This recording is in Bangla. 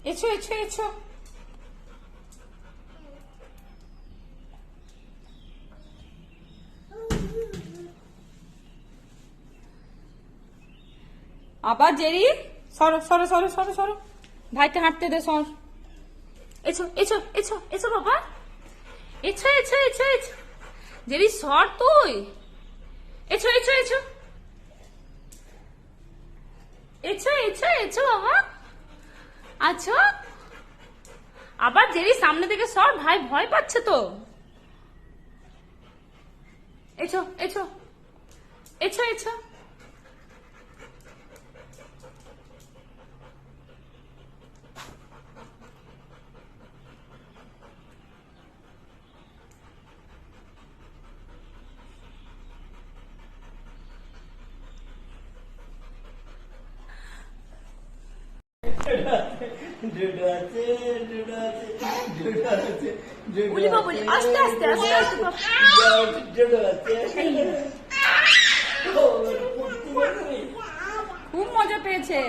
এছো এছো এছো। আবার জেরি, সরো সরো সরো সরো সরো, ভাইকে হাঁটতে দে, সর। এছো এছো এছো এছো বাবা, এছো এছো এছো এছো। জেরি সর তুই, এছো এছো এছো এছো এছো এছো বাবা, আছো। আবার জেরি সামনে থেকে সর, ভাই ভয় পাচ্ছে তো। এছো এছো এছো এছো। বলি বাবুলি, আস্তে আস্তে আস্তে আস্তে খুব মজা পেয়েছে।